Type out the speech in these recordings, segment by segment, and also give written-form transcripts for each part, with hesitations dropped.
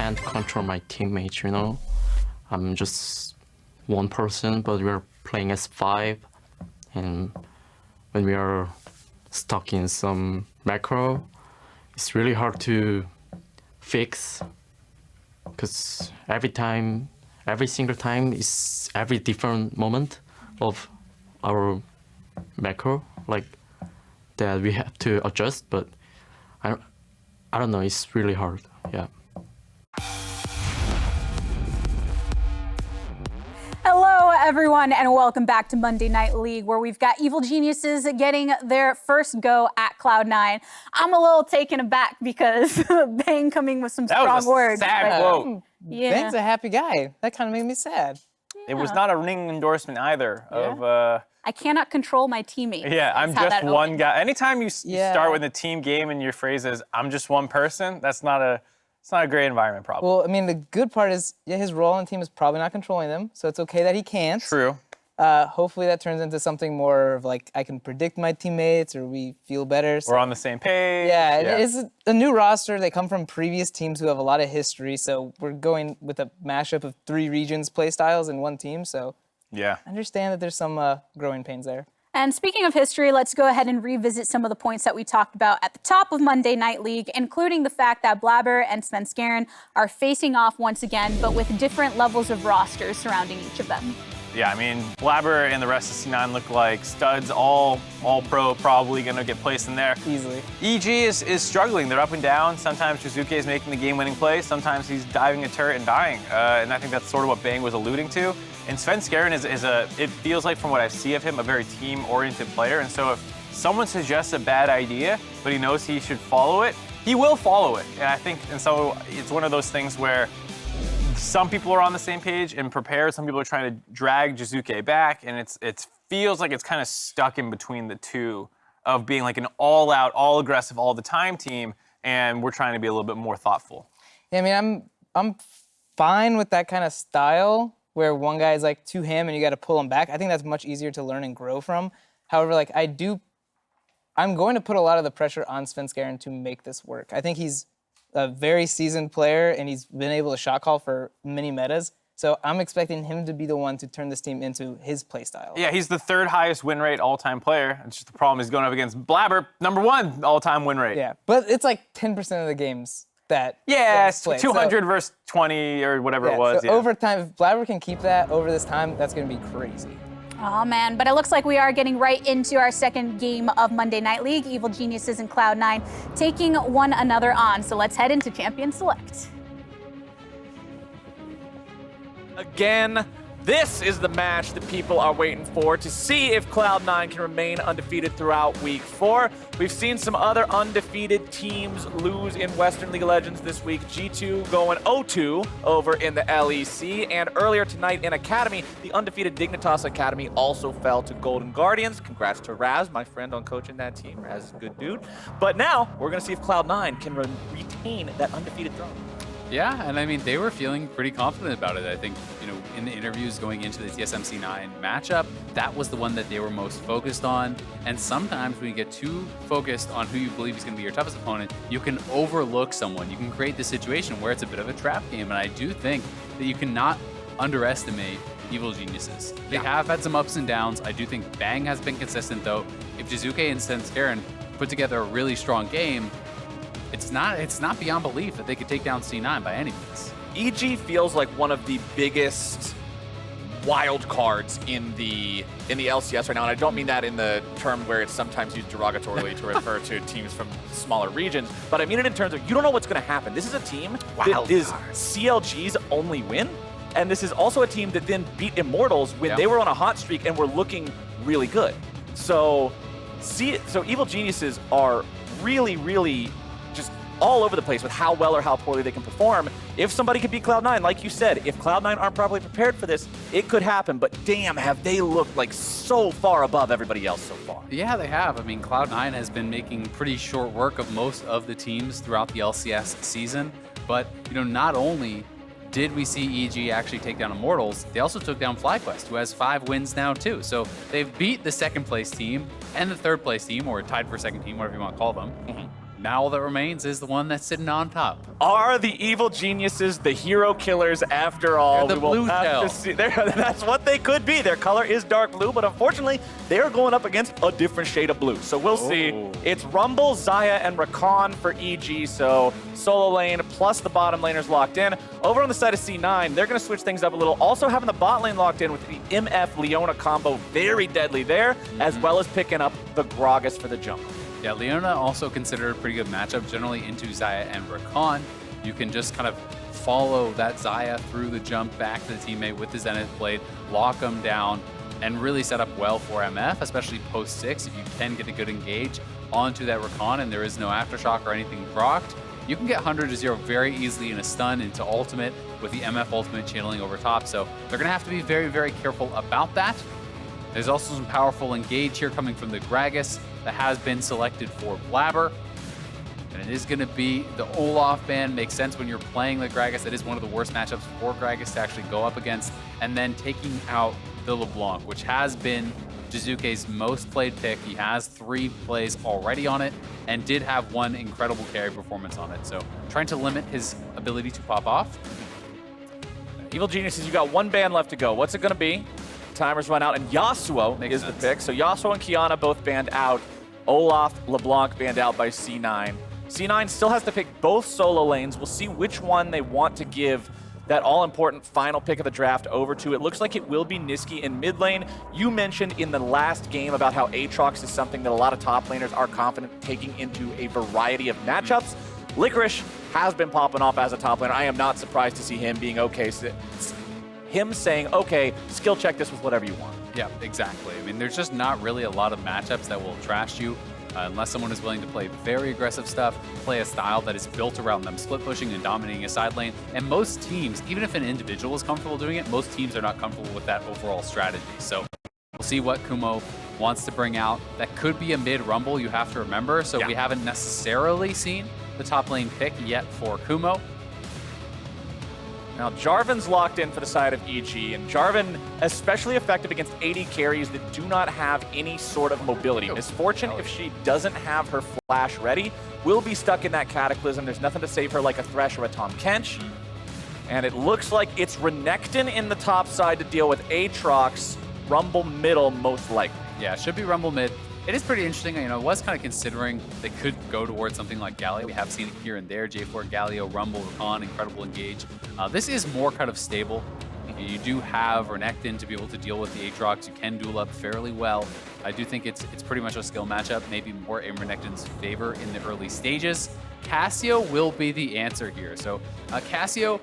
can't control my teammates, you know? I'm just one person, but we're playing as 5. And when we are stuck in some macro, it's really hard to fix. Because every single time is every different moment of our macro, like that we have to adjust, but I don't know, it's really hard, yeah. Hello, everyone, and welcome back to Monday Night League, where we've got Evil Geniuses getting their first go at Cloud9. I'm a little taken aback because Bang coming with some strong words. Sad quote. Yeah. Bang's a happy guy. That kind of made me sad. It was not a ring endorsement either of... I cannot control my teammates. Yeah, I'm just one guy. Anytime you start with a team game and your phrase is, I'm just one person, it's not a great environment probably. Well, I mean, the good part is, yeah, his role on the team is probably not controlling them, so it's okay that he can't. True. Hopefully that turns into something more of like, I can predict my teammates or we feel better. So. We're on the same page. Yeah, it's a new roster. They come from previous teams who have a lot of history, so we're going with a mashup of 3 regions play styles in one team, so yeah. I understand that there's some growing pains there. And speaking of history, let's go ahead and revisit some of the points that we talked about at the top of Monday Night League, including the fact that Blaber and Svenskeren are facing off once again, but with different levels of rosters surrounding each of them. Yeah, I mean, Blaber and the rest of C9 look like studs, all pro, probably gonna get placed in there. Easily. EG is struggling. They're up and down. Sometimes Jiizuke is making the game-winning play. Sometimes he's diving a turret and dying. And I think that's sort of what Bang was alluding to. And Svenskeren it feels like from what I see of him, a very team-oriented player. And so if someone suggests a bad idea, but he knows he should follow it, he will follow it. And so it's one of those things where some people are on the same page and prepared. Some people are trying to drag Jiizuke back, and it feels like it's kind of stuck in between the two of being like an all-out, all-aggressive, all-the-time team, and we're trying to be a little bit more thoughtful. Yeah, I mean, I'm fine with that kind of style where one guy is like to him and you got to pull him back. I think that's much easier to learn and grow from. However, like I'm going to put a lot of the pressure on Svenskeren to make this work. I think he's a very seasoned player and he's been able to shot call for many metas. So I'm expecting him to be the one to turn this team into his play style. Yeah, he's the 3rd highest win rate all-time player. It's just the problem is going up against Blaber, #1 all-time win rate. Yeah, but it's like 10% of the games that it's played. 200 versus 20 or whatever it was. So over time, if Blaber can keep that over this time, that's going to be crazy. Oh man, but it looks like we are getting right into our second game of Monday Night League. Evil Geniuses and Cloud9 taking one another on. So let's head into Champion Select. Again, this is the match that people are waiting for to see if Cloud9 can remain undefeated throughout Week 4. We've seen some other undefeated teams lose in Western League of Legends this week. G2 going 0-2 over in the LEC, and earlier tonight in Academy, the undefeated Dignitas Academy also fell to Golden Guardians. Congrats to Raz, my friend on coaching that team. Raz is a good dude. But now, we're going to see if Cloud9 can retain that undefeated throne. Yeah, and I mean, they were feeling pretty confident about it. I think, in the interviews going into the TSMC9 matchup, that was the one that they were most focused on. And sometimes when you get too focused on who you believe is going to be your toughest opponent, you can overlook someone. You can create the situation where it's a bit of a trap game. And I do think that you cannot underestimate Evil Geniuses. They have had some ups and downs. I do think Bang has been consistent, though. If Jiizuke and Svenskeren put together a really strong game, it's not beyond belief that they could take down C9 by any means. EG feels like one of the biggest wild cards in the LCS right now, and I don't mean that in the term where it's sometimes used derogatorily to refer to teams from smaller regions, but I mean it in terms of you don't know what's going to happen. This is a team that is CLG's only win, and this is also a team that then beat Immortals when they were on a hot streak and were looking really good. So Evil Geniuses are really, really just all over the place with how well or how poorly they can perform. If somebody could beat Cloud9, like you said, if Cloud9 aren't properly prepared for this, it could happen, but damn, have they looked like so far above everybody else so far. Yeah, they have. I mean, Cloud9 has been making pretty short work of most of the teams throughout the LCS season, but, not only did we see EG actually take down Immortals, they also took down FlyQuest, who has 5 wins now too. So they've beat the 2nd place team and the 3rd place team, or tied for 2nd team, whatever you want to call them. Now all that remains is the one that's sitting on top. Are the evil geniuses the hero killers after all? They're the We will blue have shell. to see. That's what they could be. Their color is dark blue, but unfortunately, they are going up against a different shade of blue. So we'll see. It's Rumble, Xayah, and Rakan for EG. So solo lane plus the bottom laners locked in. Over on the side of C9, they're going to switch things up a little. Also having the bot lane locked in with the MF Leona combo, very deadly there, as well as picking up the Gragas for the jungle. Yeah, Leona also considered a pretty good matchup, generally into Xayah and Rakan. You can just kind of follow that Xayah through the jump back to the teammate with the Zenith Blade, lock them down, and really set up well for MF, especially post 6. If you can get a good engage onto that Rakan and there is no Aftershock or anything procced, you can get 100-0 very easily in a stun into ultimate with the MF ultimate channeling over top. So they're going to have to be very, very careful about that. There's also some powerful engage here coming from the Gragas that has been selected for Blaber. And it is going to be the Olaf ban. Makes sense when you're playing the Gragas. That is one of the worst matchups for Gragas to actually go up against. And then taking out the LeBlanc, which has been Jiizuke's most played pick. He has 3 plays already on it and did have 1 incredible carry performance on it. So trying to limit his ability to pop off. Evil Geniuses, you got 1 ban left to go. What's it going to be? Timer's run out, and Yasuo Makes is sense. the pick. So Yasuo and Kiana both banned out. Olaf, LeBlanc banned out by C9. C9 still has to pick both solo lanes. We'll see which one they want to give that all-important final pick of the draft over to. It looks like it will be Nisqy in mid lane. You mentioned in the last game about how Aatrox is something that a lot of top laners are confident taking into a variety of matchups. Licorice has been popping off as a top laner. I am not surprised to see him being okay. Him saying, okay, skill check this with whatever you want. Yeah, exactly. I mean, there's just not really a lot of matchups that will trash you unless someone is willing to play very aggressive stuff, play a style that is built around them split pushing and dominating a side lane. And most teams, even if an individual is comfortable doing it, most teams are not comfortable with that overall strategy. So we'll see what Kumo wants to bring out. That could be a mid rumble, you have to remember. So we haven't necessarily seen the top lane pick yet for Kumo. Now, Jarvan's locked in for the side of EG, and Jarvan especially effective against AD carries that do not have any sort of mobility. Misfortune, if she doesn't have her flash ready, will be stuck in that Cataclysm. There's nothing to save her like a Thresh or a Tahm Kench. And it looks like it's Renekton in the top side to deal with Aatrox, Rumble middle most likely. Yeah, it should be Rumble mid. It is pretty interesting. You know, I was kind of considering they could go towards something like Galio. We have seen it here and there. J4, Galio, Rumble, Rakan, incredible engage. This is more kind of stable. You do have Renekton to be able to deal with the Aatrox. You can duel up fairly well. I do think it's pretty much a skill matchup, maybe more in Renekton's favor in the early stages. Cassio will be the answer here. So Cassio,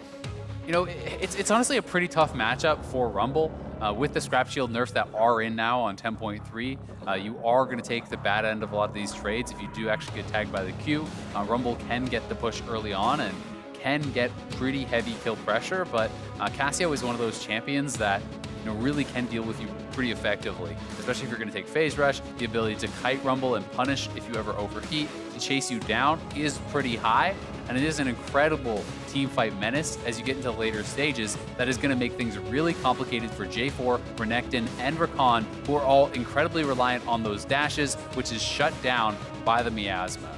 you know, it's honestly a pretty tough matchup for Rumble. With the Scrap Shield nerfs that are in now on 10.3, you are going to take the bad end of a lot of these trades. If you do actually get tagged by the Q, Rumble can get the push early on and can get pretty heavy kill pressure, but Cassio is one of those champions that really can deal with you pretty effectively, especially if you're going to take Phase Rush. The ability to kite Rumble and punish if you ever overheat, to chase you down is pretty high, and it is an incredible teamfight menace as you get into later stages that is going to make things really complicated for J4, Renekton, and Rakan, who are all incredibly reliant on those dashes, which is shut down by the Miasma.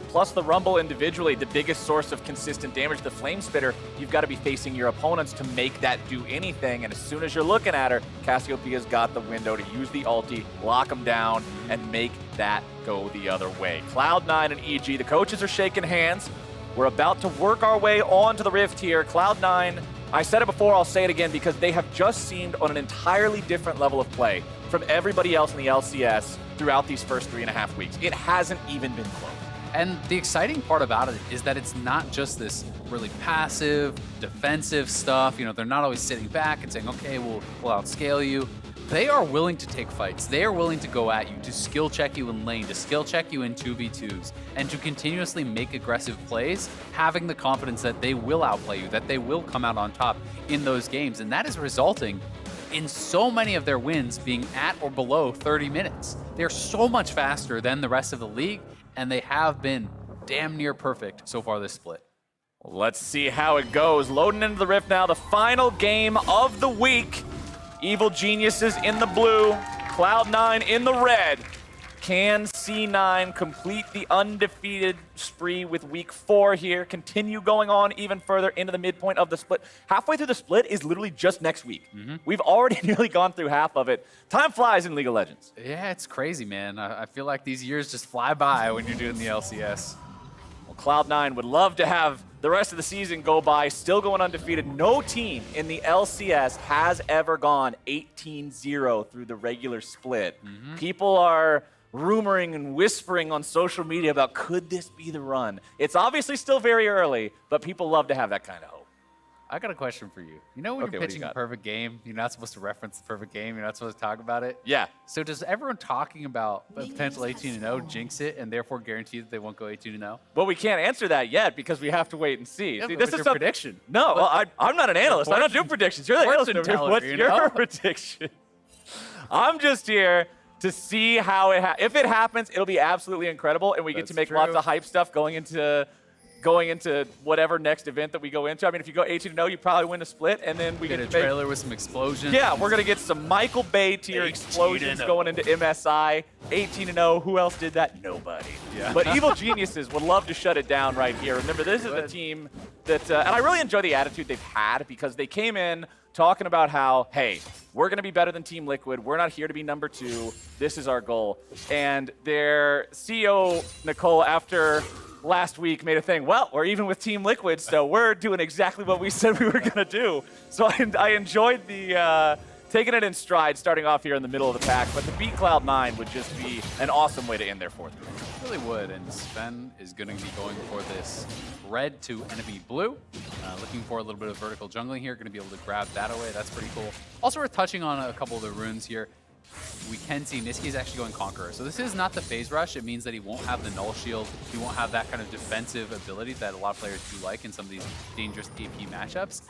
Plus the Rumble individually, the biggest source of consistent damage, the Flame Spitter, you've got to be facing your opponents to make that do anything. And as soon as you're looking at her, Cassiopeia's got the window to use the ulti, lock them down, and make that go the other way. Cloud9 and EG, the coaches are shaking hands. We're about to work our way onto the Rift here. Cloud9, I said it before, I'll say it again, because they have just seemed on an entirely different level of play from everybody else in the LCS throughout these first 3.5 weeks. It hasn't even been close. And the exciting part about it is that it's not just this really passive, defensive stuff. They're not always sitting back and saying, okay, we'll outscale you. They are willing to take fights. They are willing to go at you, to skill check you in lane, to skill check you in 2v2s, and to continuously make aggressive plays, having the confidence that they will outplay you, that they will come out on top in those games. And that is resulting in so many of their wins being at or below 30 minutes. They're so much faster than the rest of the league, and they have been damn near perfect so far this split. Let's see how it goes. Loading into the Rift now, the final game of the week. Evil Geniuses in the blue, Cloud9 in the red. Can C9 complete the undefeated spree with week 4 here, continue going on even further into the midpoint of the split. Halfway through the split is literally just next week. We've already nearly gone through half of it. Time flies in League of Legends. Yeah, it's crazy, man. I feel like these years just fly by when you're doing the LCS. Well, Cloud9 would love to have the rest of the season go by, still going undefeated. No team in the LCS has ever gone 18-0 through the regular split. People are rumoring and whispering on social media about could this be the run. It's obviously still very early, but people love to have that kind of hope. I got a question for you. You know when Okay, you're what do you pitching a got? perfect game, you're not supposed to reference the perfect game, you're not supposed to talk about it? Yeah. So does everyone talking about a potential 18-0 jinx it and therefore guarantee that they won't go 18-0? Well, we can't answer that yet because we have to wait and see. Yeah, See, but this what's is your some- prediction? No, well, I'm not an analyst. I don't do fortune- predictions. You're the analyst. fortune over here. teller, What's you your know? prediction? I'm just here to see how if it happens, it'll be absolutely incredible, and we get to That's make true. lots of hype stuff going into whatever next event that we go into. I mean, if you go 18-0, you probably win a split, and then we Get a get to make, trailer with some explosions. yeah, we're gonna get some Michael Bay tier explosions going into MSI. 18-0. Who else did that? Nobody. Yeah. But Evil Geniuses would love to shut it down right here. Remember, this is a team that, and I really enjoy the attitude they've had because they came in talking about how, hey, we're going to be better than Team Liquid. We're not here to be number 2. This is our goal. And their CEO, Nicole, after last week made a thing, well, we're even with Team Liquid, so we're doing exactly what we said we were going to do. So I enjoyed the taking it in stride starting off here in the middle of the pack, but to beat Cloud9 would just be an awesome way to end their 4th week. Really would, and Sven is going to be going for this red to enemy blue. Looking for a little bit of vertical jungling here, going to be able to grab that away. That's pretty cool. Also, we're touching on a couple of the runes here. We can see Nisqy is actually going Conqueror. So this is not the phase rush. It means that he won't have the null shield. He won't have that kind of defensive ability that a lot of players do like in some of these dangerous AP matchups.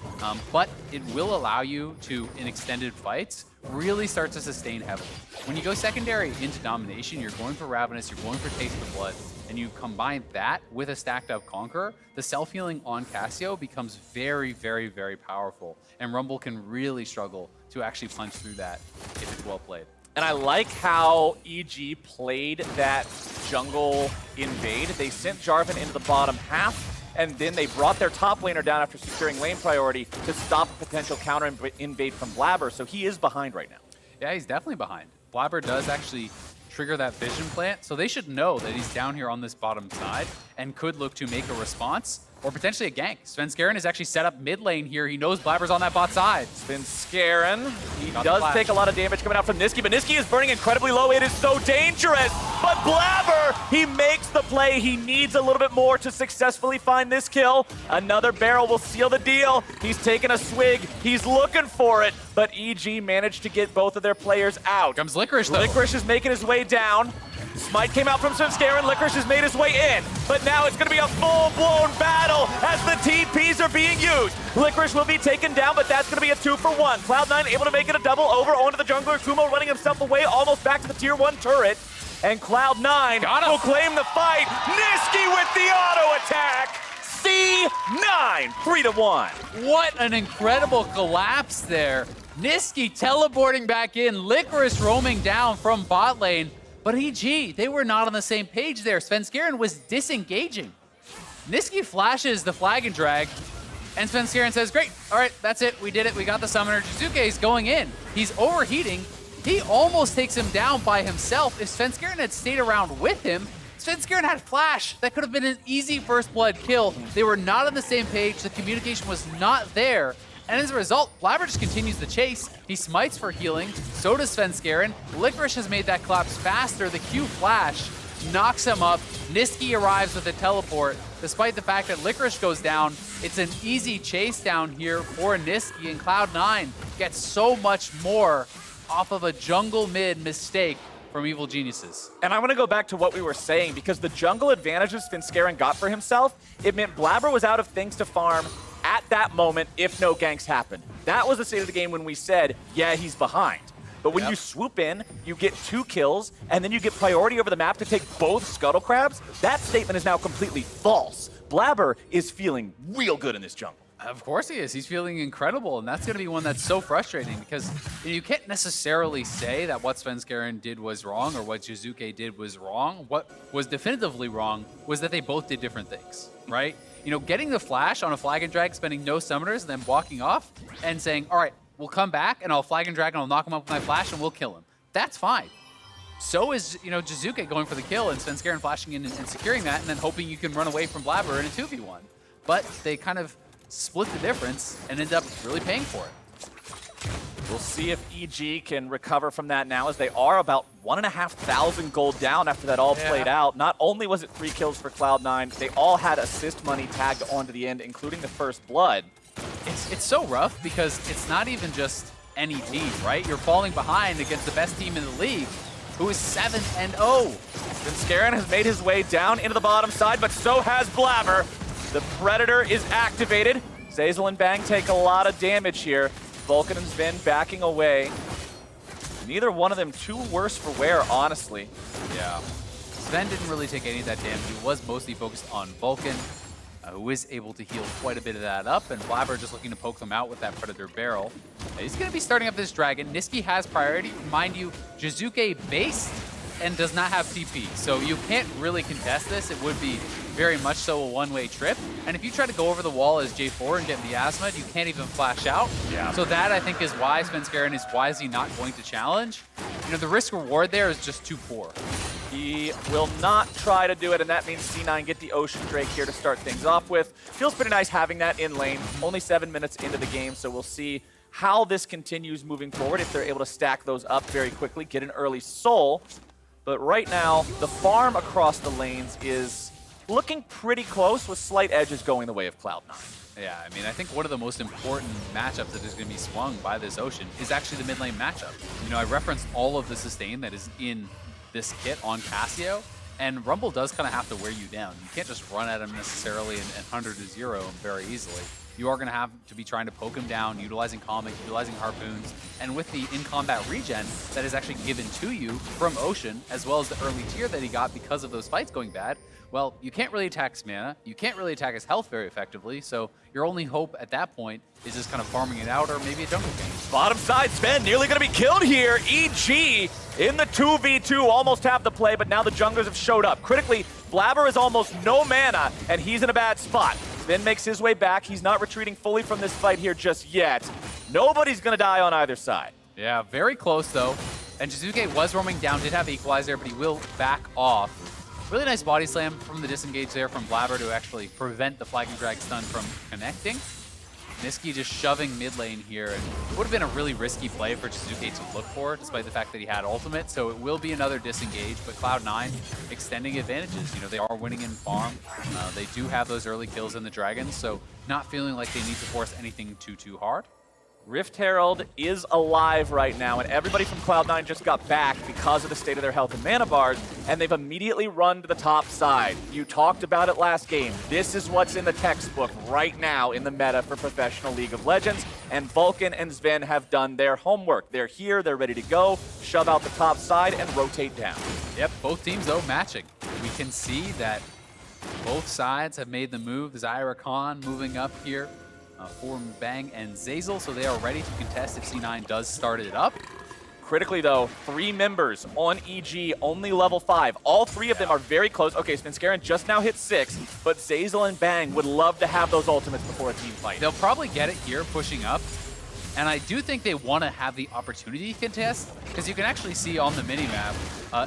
But it will allow you to, in extended fights, really start to sustain heavily. When you go secondary into domination, you're going for Ravenous, you're going for Taste of Blood, and you combine that with a stacked up Conqueror, the self-healing on Cassio becomes very, very, very powerful. And Rumble can really struggle to actually punch through that if it's well played. And I like how EG played that jungle invade. They sent Jarvan into the bottom half, and then they brought their top laner down after securing lane priority to stop a potential counter invade from Blaber. So he is behind right now. Yeah, he's definitely behind. Blaber does actually trigger that vision plant, so they should know that he's down here on this bottom side and could look to make a response or potentially a gank. Svenskeren is actually set up mid lane here. He knows Blaber's on that bot side. Svenskeren, he Got the does flash. take a lot of damage coming out from Nisqy, but Nisqy is burning incredibly low. It is so dangerous. But Blaber, he makes the play. He needs a little bit more to successfully find this kill. Another barrel will seal the deal. He's taking a swig. He's looking for it, but EG managed to get both of their players out. Comes Licorice though. Licorice is making his way down. Smite came out from Svenskeren. Licorice has made his way in. But now it's going to be a full-blown battle as the TPs are being used. Licorice will be taken down, but that's going to be a 2-for-1. Cloud9 able to make it a double over onto the jungler. Kumo running himself away almost back to the tier 1 turret. And Cloud9 will claim the fight. Nisqy with the auto attack. C9, 3-1. What an incredible collapse there. Nisqy teleporting back in, Licorice roaming down from bot lane. But EG, they were not on the same page there. Svenskeren was disengaging. Nisqy flashes the flag and drag, and Svenskeren says, great, all right, that's it, we did it, we got the summoner. Jiizuke is going in. He's overheating. He almost takes him down by himself. If Svenskeren had stayed around with him, Svenskeren had flash. That could have been an easy first blood kill. They were not on the same page. The communication was not there. And as a result, Blaber just continues the chase. He smites for healing, so does Svenskeren. Licorice has made that collapse faster. The Q flash knocks him up. Nisqy arrives with a teleport. Despite the fact that Licorice goes down, it's an easy chase down here for Nisqy, and Cloud9 gets so much more off of a jungle mid mistake from Evil Geniuses. And I want to go back to what we were saying, because the jungle advantages Svenskeren got for himself, it meant Blaber was out of things to farm at that moment if no ganks happened. That was the state of the game when we said, yeah, he's behind. But when you swoop in, you get 2 kills, and then you get priority over the map to take both Scuttle Crabs, that statement is now completely false. Blaber is feeling real good in this jungle. Of course he is. He's feeling incredible, and that's going to be one that's so frustrating because you can't necessarily say that what Svenskeren did was wrong or what Jiizuke did was wrong. What was definitively wrong was that they both did different things, right? You know, getting the flash on a flag and drag, spending no summoners, and then walking off and saying, all right, we'll come back and I'll flag and drag and I'll knock him up with my flash and we'll kill him. That's fine. So is, you know, Jiizuke going for the kill and Svenskeren flashing in and securing that and then hoping you can run away from Blaber in a 2v1. But they kind of split the difference and end up really paying for it. We'll see if EG can recover from that now, as they are about 1,500 gold down after that all played out. Not only was it 3 kills for Cloud9, they all had assist money tagged onto the end, including the first blood. It's so rough because it's not even just any team, right? You're falling behind against the best team in the league, who is 7-0. Svenskeren has made his way down into the bottom side, but so has Blaber. The Predator is activated. Zeyzal and Bang take a lot of damage here. Vulcan and Zven backing away. Neither one of them too worse for wear, honestly. Yeah. Zven didn't really take any of that damage. He was mostly focused on Vulcan, who is able to heal quite a bit of that up, and Blaber just looking to poke them out with that Predator barrel. He's going to be starting up this Dragon. Nisqy has priority. Mind you, Jiizuke based and does not have TP, so you can't really contest this. It would be very much so a one-way trip. And if you try to go over the wall as J4 and get miasma, you can't even flash out. Yeah. So that, I think, is why Svenskeren is wisely not going to challenge. You know, the risk-reward there is just too poor. He will not try to do it, and that means C9 get the Ocean Drake here to start things off with. Feels pretty nice having that in lane. Only 7 minutes into the game, so we'll see how this continues moving forward, if they're able to stack those up very quickly, get an early soul. But right now, the farm across the lanes is looking pretty close, with slight edges going the way of Cloud9. Yeah, I mean, I think one of the most important matchups that is going to be swung by this Ocean is actually the mid lane matchup. You know, I referenced all of the sustain that is in this kit on Cassio, and Rumble does kind of have to wear you down. You can't just run at him necessarily and 100-0 him very easily. You are going to have to be trying to poke him down, utilizing Comic, utilizing Harpoons, and with the in-combat regen that is actually given to you from Ocean, as well as the early tier that he got because of those fights going bad, well, you can't really attack his mana, you can't really attack his health very effectively, so your only hope at that point is just kind of farming it out, or maybe a jungle game. Bottom side, Zven nearly going to be killed here. EG in the 2v2, almost have the play, but now the junglers have showed up. Critically, Blaber is almost no mana, and he's in a bad spot. Zven makes his way back. He's not retreating fully from this fight here just yet. Nobody's going to die on either side. Yeah, very close though. And Jiizuke was roaming down, did have Equalizer, but he will back off. Really nice body slam from the disengage there from Blaber to actually prevent the flag and drag stun from connecting. Nisqy just shoving mid lane here, and it would have been a really risky play for Jiizuke to look for, despite the fact that he had ultimate, so it will be another disengage, but Cloud9 extending advantages. You know, they are winning in farm. They do have those early kills in the Dragons, so not feeling like they need to force anything too hard. Rift Herald is alive right now, and everybody from Cloud9 just got back because of the state of their health and mana bars, and they've immediately run to the top side. You talked about it last game. This is what's in the textbook right now in the meta for professional League of Legends, and Vulcan and Zven have done their homework. They're here, they're ready to go, shove out the top side, and rotate down. Yep, both teams, though, matching. We can see that both sides have made the move. Xayah Rakan moving up here. For Bang and Zeyzal, so they are ready to contest if C9 does start it up. Critically though, 3 members on EG, only level 5. All 3 of them are very close. Okay, Svenskeren just now hit 6, but Zeyzal and Bang would love to have those ultimates before a team fight. They'll probably get it here, pushing up. And I do think they want to have the opportunity to contest, because you can actually see on the minimap,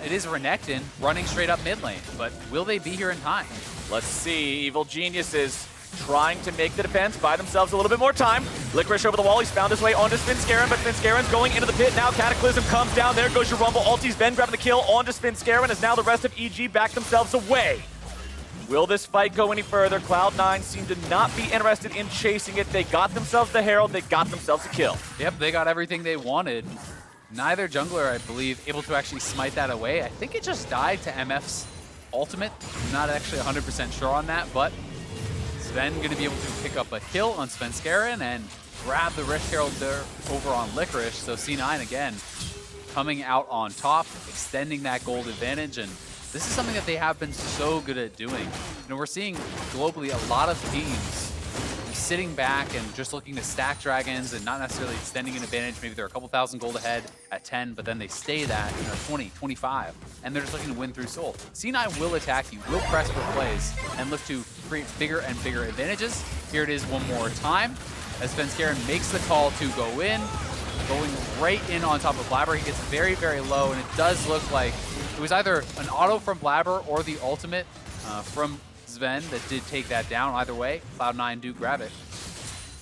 it is Renekton running straight up mid lane, but will they be here in time? Let's see, Evil Geniuses trying to make the defense, buy themselves a little bit more time. Licorice over the wall, he's found his way onto Svenskeren, but Svenskeren's going into the pit now. Cataclysm comes down, there goes your Rumble. Ulti's been grabbing the kill onto Svenskeren, as now the rest of EG back themselves away. Will this fight go any further? Cloud9 seem to not be interested in chasing it. They got themselves the Herald, they got themselves a kill. Yep, they got everything they wanted. Neither jungler, I believe, able to actually smite that away. I think it just died to MF's ultimate. I'm not actually 100% sure on that, but Zven going to be able to pick up a kill on Svenskeren and grab the Rift Herald there over on Licorice. So C9 again coming out on top, extending that gold advantage, and this is something that they have been so good at doing. You know, we're seeing globally a lot of teams sitting back and just looking to stack dragons and not necessarily extending an advantage. Maybe they're a couple thousand gold ahead at 10, but then they stay that, 20, 25, and they're just looking to win through Soul. C9 will attack you, will press for plays, and look to create bigger and bigger advantages. Here it is one more time, as Svenskeren makes the call to go in, going right in on top of Blaber. He gets very, very low, and it does look like it was either an auto from Blaber or the ultimate from Zven that did take that down. Either way, Cloud9 do grab it.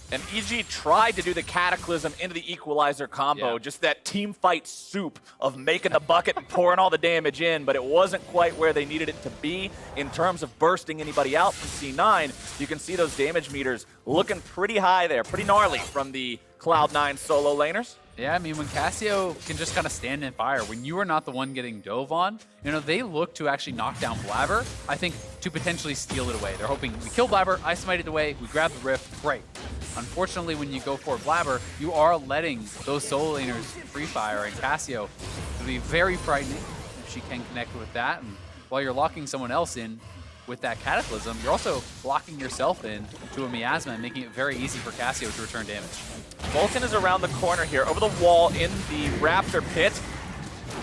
And EG tried to do the Cataclysm into the Equalizer combo, just that team fight soup of making the bucket and pouring all the damage in, but it wasn't quite where they needed it to be in terms of bursting anybody out from C9. You can see those damage meters looking pretty high there, pretty gnarly from the Cloud9 solo laners. Yeah, I mean, when Cassio can just kind of stand and fire, when you are not the one getting dove on, they look to actually knock down Blaber, I think, to potentially steal it away. They're hoping we kill Blaber, I smite it away, we grab the Rift, great. Unfortunately, when you go for Blaber, you are letting those solo laners free fire, and Cassio will be very frightening if she can connect with that. And while you're locking someone else in with that Cataclysm, you're also locking yourself in to a miasma and making it very easy for Cassio to return damage. Vulcan is around the corner here, over the wall in the Raptor pit.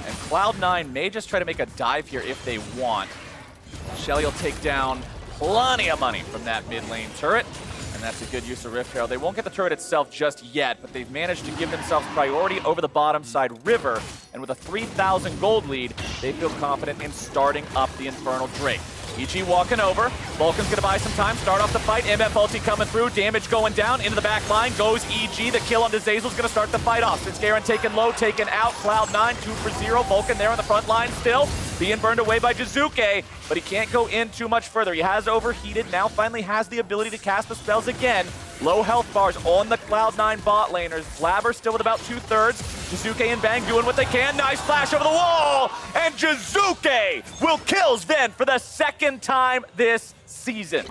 And Cloud9 may just try to make a dive here if they want. Shelly will take down plenty of money from that mid lane turret. And that's a good use of Rift Herald. They won't get the turret itself just yet, but they've managed to give themselves priority over the bottom side river. And with a 3,000 gold lead, they feel confident in starting up the Infernal Drake. EG walking over. Vulcan's going to buy some time, start off the fight. MF ulti coming through, damage going down. Into the back line goes EG. The kill onto Zeyzal's going to start the fight off. Svenskeren taken low, taken out. Cloud9, 2 for 0. Vulcan there on the front line still. Being burned away by Jiizuke, but he can't go in too much further. He has overheated, now finally has the ability to cast the spells again. Low health bars on the Cloud9 bot laners. Blaber still with about 2/3. Jiizuke and Bang doing what they can. Nice flash over the wall! And Jiizuke will kill Zven for the second time this season.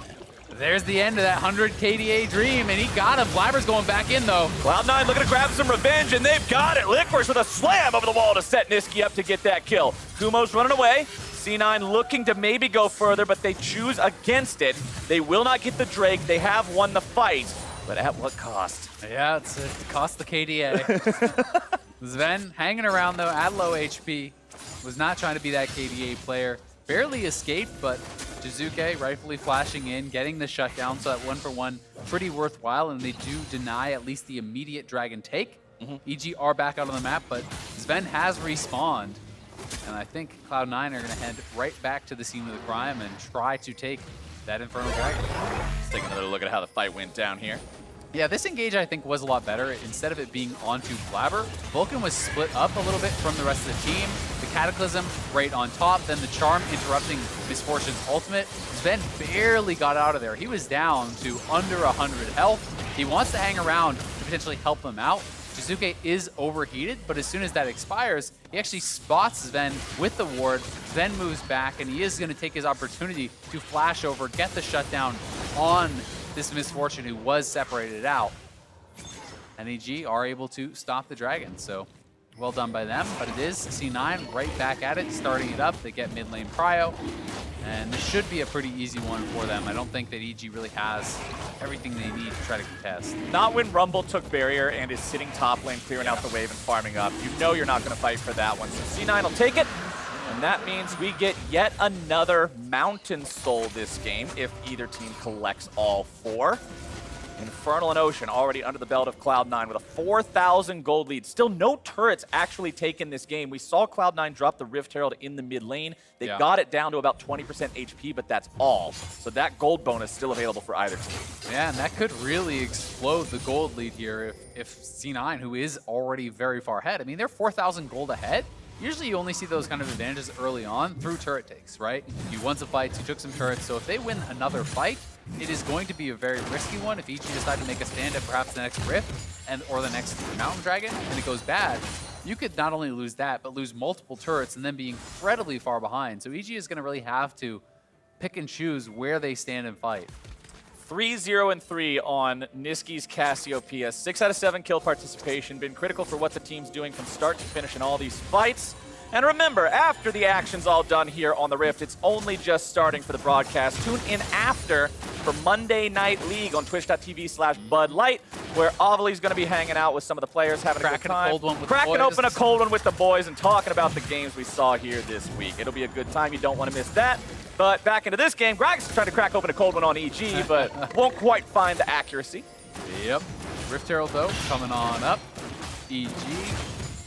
There's the end of that 100 KDA dream, and he got him. Blaber's going back in, though. Cloud9 looking to grab some revenge, and they've got it. Licorice with a slam over the wall to set Nisqy up to get that kill. Kumo's running away. C9 looking to maybe go further, but they choose against it. They will not get the Drake. They have won the fight, but at what cost? Yeah, it cost the KDA. Zven hanging around, though, at low HP. Was not trying to be that KDA player. Barely escaped, but Jiizuke rightfully flashing in, getting the shutdown, so that 1-for-1 pretty worthwhile, and they do deny at least the immediate dragon take. EG are back out on the map, but Zven has respawned, and I think Cloud9 are going to head right back to the scene of the crime and try to take that Infernal Dragon. Let's take another look at how the fight went down here. Yeah, this engage I think was a lot better. Instead of it being onto Blaber, Vulcan was split up a little bit from the rest of the team. The Cataclysm right on top, then the Charm interrupting Misfortune's ultimate. Zven barely got out of there. He was down to under 100 health. He wants to hang around to potentially help them out. Jiizuke is overheated, but as soon as that expires, he actually spots Zven with the ward. Zven moves back, and he is going to take his opportunity to flash over, get the shutdown on this Misfortune who was separated out. And EG are able to stop the dragon, so well done by them. But it is C9 right back at it, starting it up. They get mid lane prio, and this should be a pretty easy one for them. I don't think that EG really has everything they need to try to contest. Not when Rumble took barrier and is sitting top lane, clearing out the wave and farming up. You know you're not going to fight for that one. So C9 will take it. And that means we get yet another Mountain Soul this game if either team collects all 4. Infernal and Ocean already under the belt of Cloud9 with a 4,000 gold lead. Still no turrets actually taken this game. We saw Cloud9 drop the Rift Herald in the mid lane. They got it down to about 20% HP, but that's all. So that gold bonus still available for either team. Yeah, and that could really explode the gold lead here if C9, who is already very far ahead, I mean, they're 4,000 gold ahead. Usually you only see those kind of advantages early on through turret takes, right? You won some fights, you took some turrets, so if they win another fight, it is going to be a very risky one. If EG decide to make a stand at perhaps the next Rift or the next Mountain Dragon, and it goes bad, you could not only lose that, but lose multiple turrets and then be incredibly far behind. So EG is going to really have to pick and choose where they stand and fight. 3-0-3 on Nisqy's Cassiopeia. 6 out of 7 kill participation. Been critical for what the team's doing from start to finish in all these fights. And remember, after the action's all done here on the Rift, it's only just starting for the broadcast. Tune in after for Monday Night League on twitch.tv/BudLight, where Avali's going to be hanging out with some of the players, having a good time. Cracking open a cold one with the boys and talking about the games we saw here this week. It'll be a good time. You don't want to miss that. But back into this game, Gragas is trying to crack open a cold one on EG, but won't quite find the accuracy. Yep. Rift Herald, though, coming on up. EG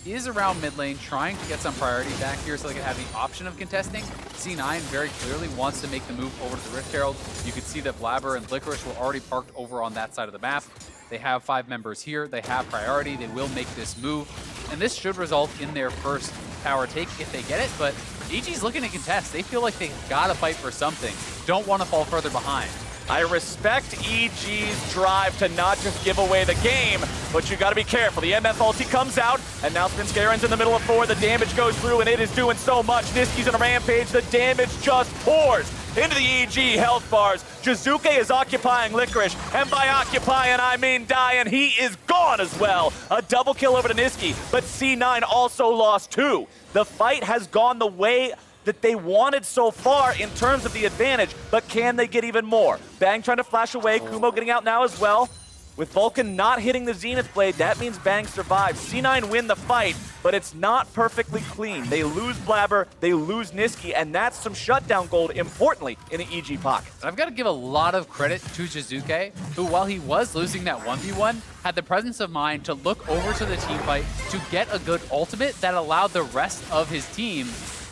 is around mid lane, trying to get some priority back here so they can have the option of contesting. C9 very clearly wants to make the move over to the Rift Herald. You can see that Blaber and Licorice were already parked over on that side of the map. They have 5 members here. They have priority. They will make this move. And this should result in their first tower take if they get it, but EG's looking to contest. They feel like they gotta fight for something. Don't want to fall further behind. I respect EG's drive to not just give away the game, but you gotta be careful. The MF ulti comes out, and now Svenskeren's in the middle of 4. The damage goes through, and it is doing so much. Nisqy's on a rampage. The damage just pours into the EG health bars. Jiizuke is occupying Licorice, and by occupying, I mean dying. He is gone as well. A double kill over to Nisqy, but C9 also lost 2. The fight has gone the way that they wanted so far in terms of the advantage, but can they get even more? Bang trying to flash away, Kumo getting out now as well. With Vulcan not hitting the Zenith Blade, that means Bang survives. C9 win the fight, but it's not perfectly clean. They lose Blaber, they lose Nisqy, and that's some shutdown gold, importantly, in the EG pocket. I've got to give a lot of credit to Jiizuke, who, while he was losing that 1v1, had the presence of mind to look over to the team fight to get a good ultimate that allowed the rest of his team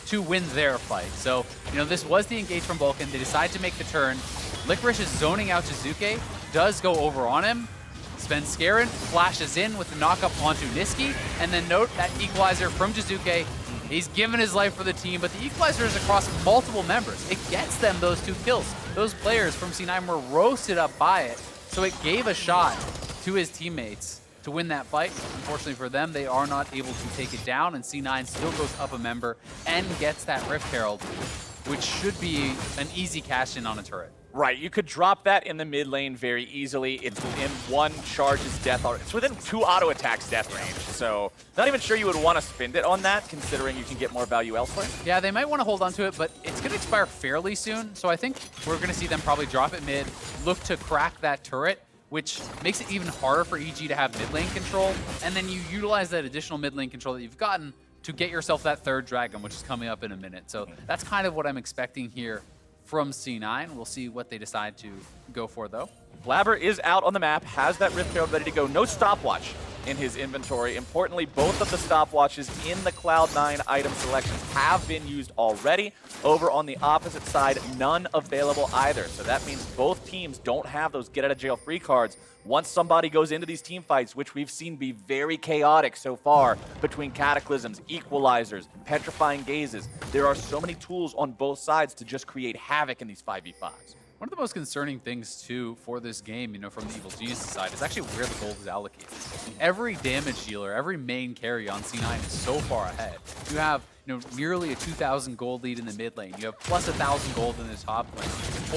to win their fight. So, you know, this was the engage from Vulcan. They decide to make the turn. Licorice is zoning out Jiizuke, does go over on him. Svenskeren flashes in with the knockup onto Nisqy, and then note that equalizer from Jiizuke. He's given his life for the team, but the equalizer is across multiple members. It gets them those 2 kills. Those players from C9 were roasted up by it, so it gave a shot to his teammates to win that fight. Unfortunately for them, they are not able to take it down, and C9 still goes up a member and gets that Rift Herald, which should be an easy cash in on a turret. Right, you could drop that in the mid lane very easily. It's within 1 charge's death. It's within 2 auto attacks death range. So not even sure you would want to spend it on that, considering you can get more value elsewhere. Yeah, they might want to hold on to it, but it's going to expire fairly soon. So I think we're going to see them probably drop it mid, look to crack that turret, which makes it even harder for EG to have mid lane control. And then you utilize that additional mid lane control that you've gotten to get yourself that 3rd dragon, which is coming up in a minute. So that's kind of what I'm expecting here from C9. We'll see what they decide to go for, though. Blaber is out on the map, has that Rift Herald ready to go. No stopwatch in his inventory. Importantly, both of the stopwatches in the Cloud9 item selections have been used already. Over on the opposite side, none available either. So that means both teams don't have those get-out-of-jail-free cards once somebody goes into these team fights, which we've seen be very chaotic so far between Cataclysms, Equalizers, Petrifying Gazes. There are so many tools on both sides to just create havoc in these 5v5s. One of the most concerning things, too, for this game, you know, from the Evil Genius side, is actually where the gold is allocated. Every damage dealer, every main carry on C9 is so far ahead. You have, you know, nearly a 2,000 gold lead in the mid lane. You have plus 1,000 gold in the top lane,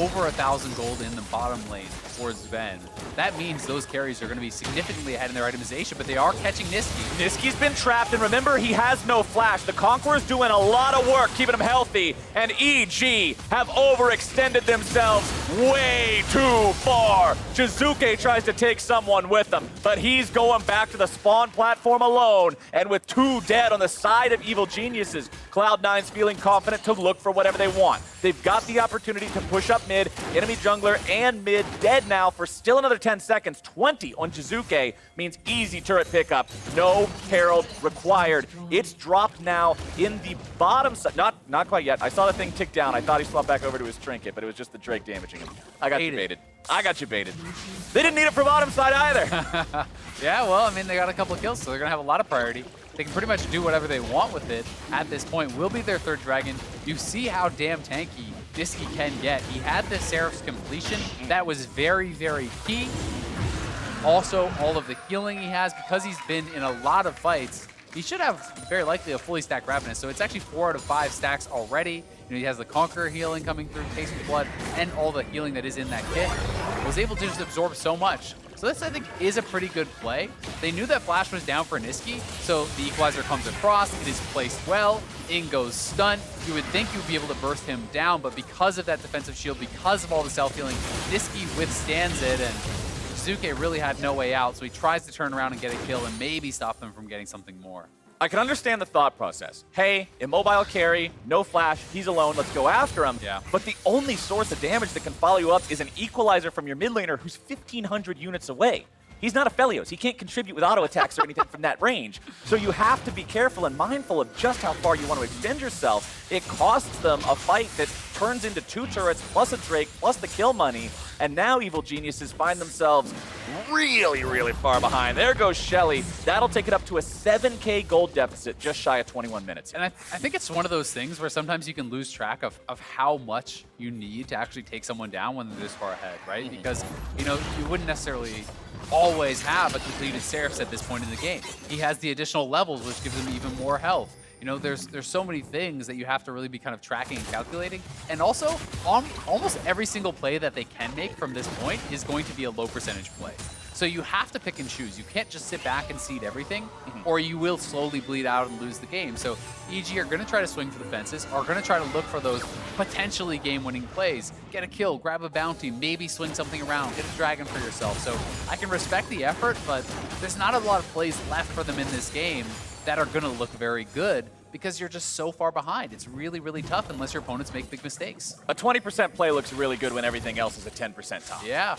over 1,000 gold in the bottom lane for Zven. That means those carries are going to be significantly ahead in their itemization, but they are catching Nisqy. Nisqy's been trapped, and remember, he has no flash. The Conqueror's doing a lot of work keeping him healthy, and EG have overextended themselves way too far. Jiizuke tries to take someone with him, but he's going back to the spawn platform alone, and with 2 dead on the side of Evil Geniuses, Cloud9's feeling confident to look for whatever they want. They've got the opportunity to push up mid, enemy jungler and mid dead now for still another 10 seconds. 20 on Jiizuke means easy turret pickup. No Herald required. It's dropped now in the bottom side. Not quite yet. I saw the thing tick down. I thought he swapped back over to his trinket, but it was just the Drake damaging him. I got you baited. I got you baited. They didn't need it for bottom side either. Yeah, well, I mean, they got a couple of kills, so they're going to have a lot of priority. They can pretty much do whatever they want with it at this point. Will be their 3rd dragon. You see how damn tanky Nisqy can get. He had the Seraph's completion. That was very, very key. Also, all of the healing he has, because he's been in a lot of fights, he should have very likely a fully stacked Ravenous. So it's actually 4 out of 5 stacks already. You know, he has the Conqueror healing coming through, Taste of Blood, and all the healing that is in that kit. Was able to just absorb so much. So this, I think, is a pretty good play. They knew that Flash was down for Nisqy, so the Equalizer comes across, it is placed well, in goes Stun. You would think you'd be able to burst him down, but because of that defensive shield, because of all the self-healing, Nisqy withstands it, and Jiizuke really had no way out, so he tries to turn around and get a kill and maybe stop them from getting something more. I can understand the thought process. Hey, immobile carry, no flash, he's alone, let's go after him. Yeah. But the only source of damage that can follow you up is an Equalizer from your mid laner who's 1,500 units away. He's not a Felios. He can't contribute with auto attacks or anything from that range. So you have to be careful and mindful of just how far you want to extend yourself. It costs them a fight that turns into 2 turrets plus a Drake plus the kill money. And now Evil Geniuses find themselves really, really far behind. There goes Shelly. That'll take it up to a 7K gold deficit just shy of 21 minutes. And I think it's one of those things where sometimes you can lose track of how much you need to actually take someone down when they're this far ahead, right? Because, you know, you wouldn't necessarily always have a completed Seraphs at this point in the game. He has the additional levels, which gives him even more health. You know, there's so many things that you have to really be kind of tracking and calculating. And also, on almost every single play that they can make from this point is going to be a low percentage play. So you have to pick and choose. You can't just sit back and seed everything, or you will slowly bleed out and lose the game. So EG are going to try to swing for the fences, are going to try to look for those potentially game-winning plays. Get a kill, grab a bounty, maybe swing something around, get a dragon for yourself. So I can respect the effort, but there's not a lot of plays left for them in this game that are going to look very good because you're just so far behind. It's really, really tough unless your opponents make big mistakes. A 20% play looks really good when everything else is a 10% top. Yeah.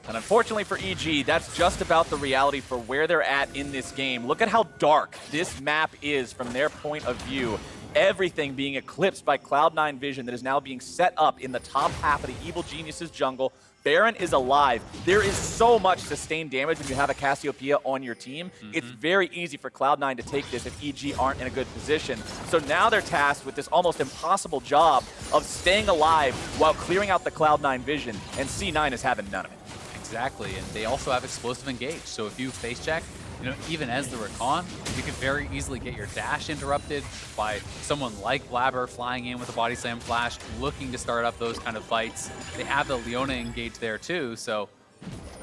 And unfortunately for EG, that's just about the reality for where they're at in this game. Look at how dark this map is from their point of view. Everything being eclipsed by Cloud9 vision that is now being set up in the top half of the Evil Geniuses jungle. Baron is alive. There is so much sustained damage when you have a Cassiopeia on your team. It's very easy for Cloud9 to take this if EG aren't in a good position. So now they're tasked with this almost impossible job of staying alive while clearing out the Cloud9 vision, and C9 is having none of it. Exactly, and they also have explosive engage. So if you face check, you know, even as the Rakan, you can very easily get your dash interrupted by someone like Blaber flying in with a body slam flash, looking to start up those kind of fights. They have the Leona engage there too, so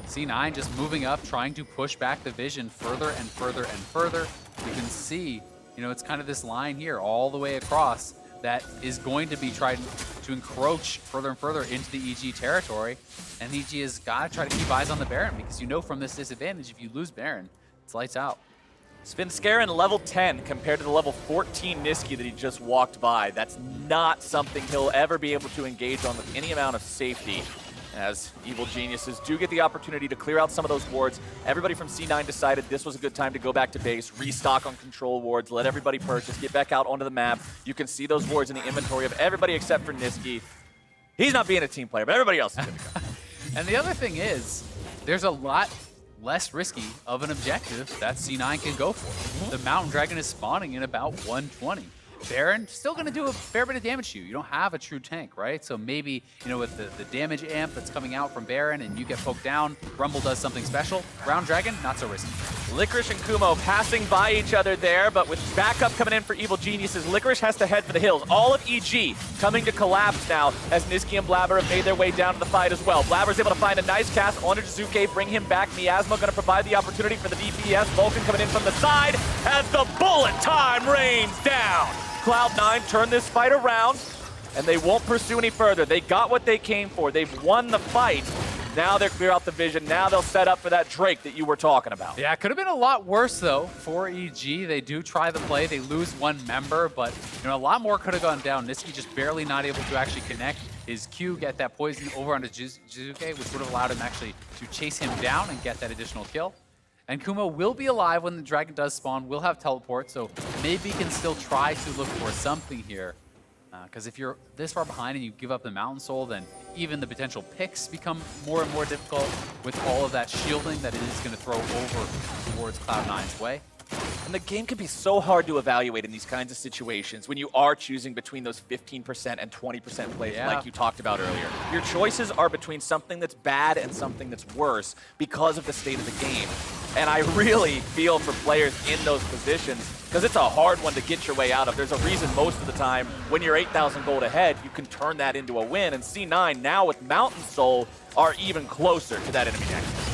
C9 just moving up, trying to push back the vision further and further and further. You can see, you know, it's kind of this line here all the way across that is going to be trying to encroach further and further into the EG territory. And EG has got to try to keep eyes on the Baron because you know from this disadvantage, if you lose Baron, it's lights out. Svenskeren level 10 compared to the level 14 Nisqy that he just walked by. That's not something he'll ever be able to engage on with any amount of safety. As Evil Geniuses do get the opportunity to clear out some of those wards. Everybody from C9 decided this was a good time to go back to base, restock on control wards, let everybody purchase, get back out onto the map. You can see those wards in the inventory of everybody except for Nisqy. He's not being a team player, but everybody else is going to go. And the other thing is, there's a lot less risky of an objective that C9 can go for. The Mountain Dragon is spawning in about 120. Baron still going to do a fair bit of damage to you. You don't have a true tank, right? So maybe, you know, with the damage amp that's coming out from Baron and you get poked down, Rumble does something special. Ground Dragon, not so risky. Licorice and Kumo passing by each other there, but with backup coming in for Evil Geniuses, Licorice has to head for the hills. All of EG coming to collapse now as Nisqy and Blaber have made their way down to the fight as well. Blaber's able to find a nice cast onto Jiizuke, bring him back. Miasma going to provide the opportunity for the DPS. Vulcan coming in from the side as the bullet time rains down. Cloud9 turn this fight around, and they won't pursue any further. They got what they came for. They've won the fight. Now they're clear out the vision. Now they'll set up for that Drake that you were talking about. Yeah, it could have been a lot worse, though, for EG. They do try the play. They lose one member, but you know, a lot more could have gone down. Nisqy just barely not able to actually connect his Q, get that poison over onto Jiizuke, which would have allowed him actually to chase him down and get that additional kill. And Kumo will be alive when the dragon does spawn, will have teleport, so maybe he can still try to look for something here. Because if you're this far behind and you give up the Mountain Soul, then even the potential picks become more and more difficult with all of that shielding that it is going to throw over towards Cloud9's way. And the game can be so hard to evaluate in these kinds of situations when you are choosing between those 15% and 20% plays like you talked about earlier. Your choices are between something that's bad and something that's worse because of the state of the game. And I really feel for players in those positions because it's a hard one to get your way out of. There's a reason most of the time when you're 8,000 gold ahead, you can turn that into a win. And C9 now with Mountain Soul are even closer to that enemy nexus.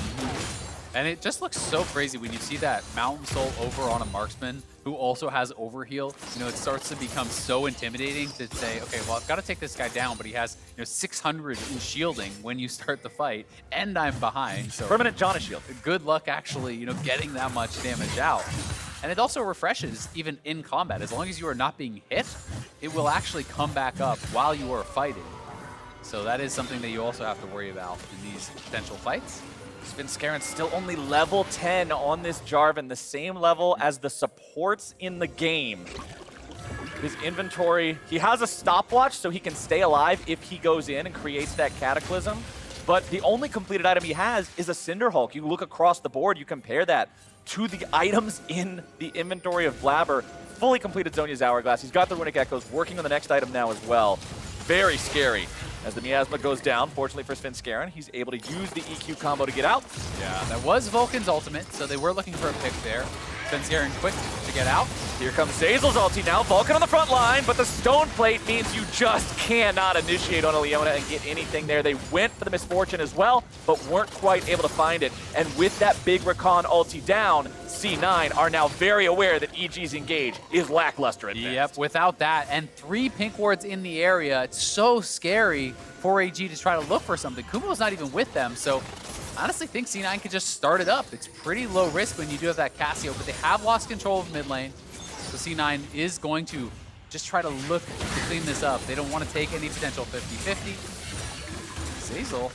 And it just looks so crazy when you see that Mountain Soul over on a marksman who also has overheal. You know, it starts to become so intimidating to say, okay, well, I've got to take this guy down, but he has 600 in shielding when you start the fight, and I'm behind. So Permanent Jonas shield. good luck actually, getting that much damage out. And it also refreshes even in combat. As long as you are not being hit, it will actually come back up while you are fighting. So that is something that you also have to worry about in these potential fights. Svenskeren still only level 10 on this Jarvan, the same level as the supports in the game. His inventory, he has a stopwatch so he can stay alive if he goes in and creates that Cataclysm. But the only completed item he has is a Cinderhulk. You look across the board, you compare that to the items in the inventory of Blaber. Fully completed Zhonya's Hourglass. He's got the Runic Echoes, working on the next item now as well. Very scary. As the Miasma goes down, fortunately for Svenskeren, he's able to use the EQ combo to get out. Yeah, that was Vulcan's ultimate, so they were looking for a pick there. Svenskeren quick to get out. Here comes Zeyzal's ulti now. Vulcan on the front line, but the Stone Plate means you just cannot initiate on a Leona and get anything there. They went for the Misfortune as well, but weren't quite able to find it. And with that big Rakan ulti down, C9 are now very aware that EG's engage is lackluster at best. Yep, without that, and 3 pink wards in the area, it's so scary for AG to try to look for something. Kumo's not even with them, so I honestly think C9 could just start it up. It's pretty low risk when you do have that Cassio, but they have lost control of mid lane. So C9 is going to just try to look to clean this up. They don't want to take any potential 50-50. Zeyzal,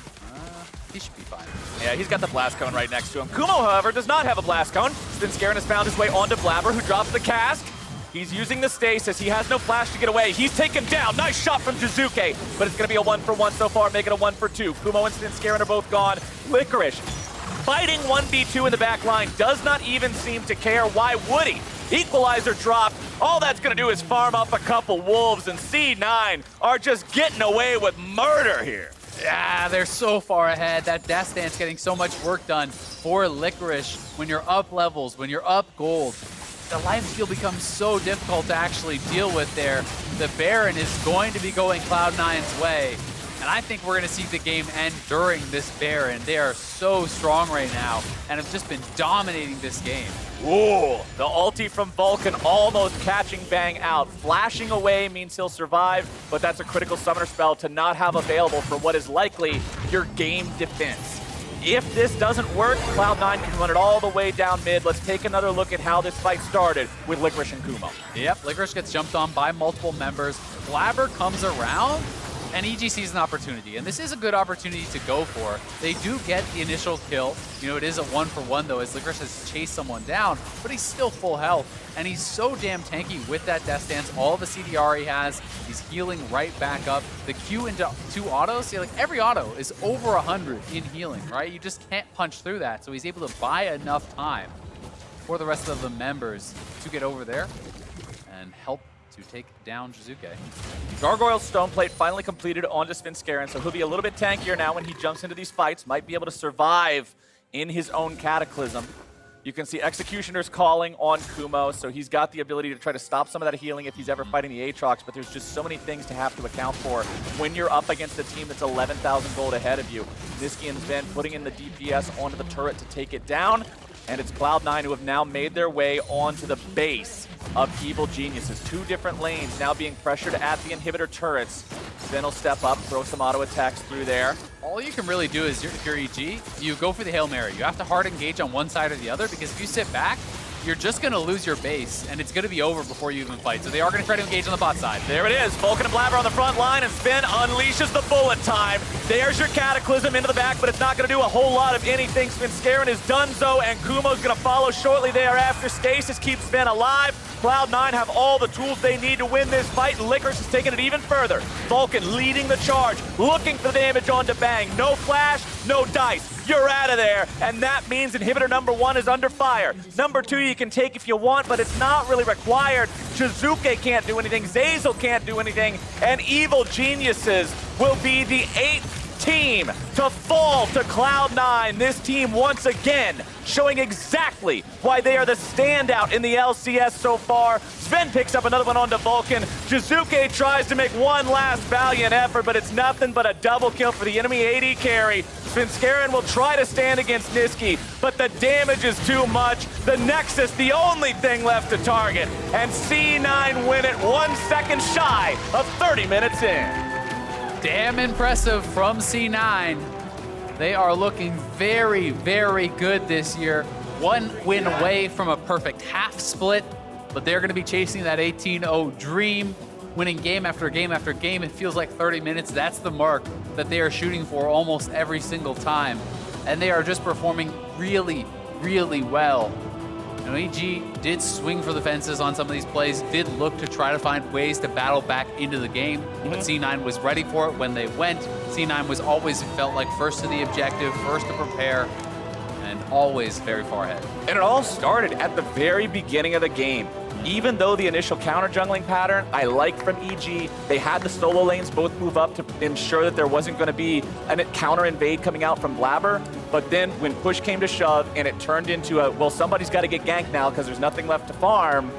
he should be fine. Yeah, he's got the Blast Cone right next to him. Kumo, however, does not have a Blast Cone. Svenskeren has found his way onto Blaber, who drops the cask. He's using the stasis. He has no flash to get away. He's taken down. Nice shot from Jiizuke, but it's going to be a 1-for-1 so far, make it a 1-for-2. Kumo and Svenskeren are both gone. Licorice fighting 1v2 in the back line, does not even seem to care. Why would he? Equalizer dropped. All that's going to do is farm up a couple wolves, and C9 are just getting away with murder here. Yeah, they're so far ahead. That Death Dance getting so much work done for Licorice. When you're up levels, when you're up gold, the life steal becomes so difficult to actually deal with there. The Baron is going to be going Cloud9's way. And I think we're going to see the game end during this Baron. They are so strong right now and have just been dominating this game. Ooh, the ulti from Vulcan almost catching Bang out. Flashing away means he'll survive, but that's a critical summoner spell to not have available for what is likely your game defense. If this doesn't work, Cloud9 can run it all the way down mid. Let's take another look at how this fight started with Licorice and Kumo. Yep, Licorice gets jumped on by multiple members. Blaber comes around, and EG sees an opportunity, and this is a good opportunity to go for. They do get the initial kill. It is a 1-for-1 though, as Licorice has chased someone down, but he's still full health, and he's so damn tanky with that Death Dance. All the CDR he has, he's healing right back up. The Q into 2 autos, every auto is over 100 in healing, right? You just can't punch through that, so he's able to buy enough time for the rest of the members to get over there and help to take down Jiizuke. Gargoyle's Stone Plate finally completed onto Svenskeren, so he'll be a little bit tankier now when he jumps into these fights. Might be able to survive in his own Cataclysm. You can see Executioner's calling on Kumo, so he's got the ability to try to stop some of that healing if he's ever fighting the Aatrox, but there's just so many things to have to account for when you're up against a team that's 11,000 gold ahead of you. Nisqy and Zven putting in the DPS onto the turret to take it down, and it's Cloud9 who have now made their way onto the base of Evil Geniuses. 2 different lanes now being pressured at the inhibitor turrets. Zven will step up, throw some auto attacks through there. All you can really do is, if you're EG, you go for the Hail Mary. You have to hard engage on one side or the other, because if you sit back, you're just going to lose your base, and it's going to be over before you even fight. So they are going to try to engage on the bot side. There it is. Vulcan and Blaber on the front line, and Zven unleashes the bullet time. There's your Cataclysm into the back, but it's not going to do a whole lot of anything. Svenskeren is done so, and Kumo's going to follow shortly thereafter. Stasis keeps Zven alive. Cloud9 have all the tools they need to win this fight, and Licorice is taking it even further. Vulcan leading the charge, looking for the damage onto Bang. No flash, no dice. You're out of there, and that means inhibitor number 1 is under fire. Number 2 you can take if you want, but it's not really required. Jiizuke can't do anything, Zeyzal can't do anything, and Evil Geniuses will be the 8th team to fall to Cloud9. This team once again showing exactly why they are the standout in the LCS so far. Zven picks up another one onto Vulcan. Jiizuke tries to make one last valiant effort, but it's nothing but a double kill for the enemy AD carry. Svenskeren will try to stand against Nisqy, but the damage is too much. The Nexus, the only thing left to target. And C9 win it 1 second shy of 30 minutes in. Damn impressive from C9. They are looking very, very good this year. 1 win away from a perfect half split, but they're gonna be chasing that 18-0 dream, winning game after game after game. It feels like 30 minutes. That's the mark that they are shooting for almost every single time. And they are just performing really, really well. You know, EG did swing for the fences on some of these plays, did look to try to find ways to battle back into the game, but C9 was ready for it when they went. C9 was always felt like first to the objective, first to prepare, and always very far ahead. And it all started at the very beginning of the game. Even though the initial counter jungling pattern I liked from EG, they had the solo lanes both move up to ensure that there wasn't going to be a counter invade coming out from Blaber. But then when push came to shove and it turned into a, well, somebody's got to get ganked now because there's nothing left to farm,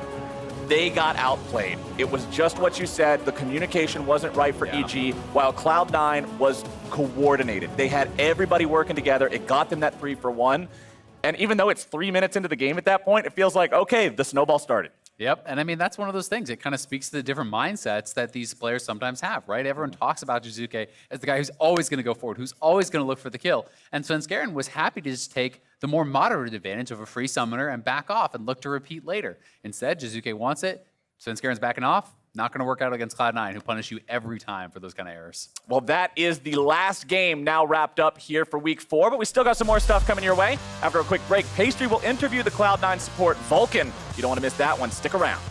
they got outplayed. It was just what you said. The communication wasn't right for EG, while Cloud9 was coordinated. They had everybody working together. It got them that 3-for-1. And even though it's 3 minutes into the game at that point, it feels like, okay, the snowball started. Yep, and I mean, that's one of those things. It kind of speaks to the different mindsets that these players sometimes have, right? Everyone talks about Jiizuke as the guy who's always going to go forward, who's always going to look for the kill. And Svenskeren was happy to just take the more moderate advantage of a free summoner and back off and look to repeat later. Instead, Jiizuke wants it. Svenskeren's backing off. Not going to work out against Cloud9, who punish you every time for those kind of errors. Well, that is the last game now wrapped up here for week 4, but we still got some more stuff coming your way. After a quick break, Pastry will interview the Cloud9 support, Vulcan. You don't want to miss that one. Stick around.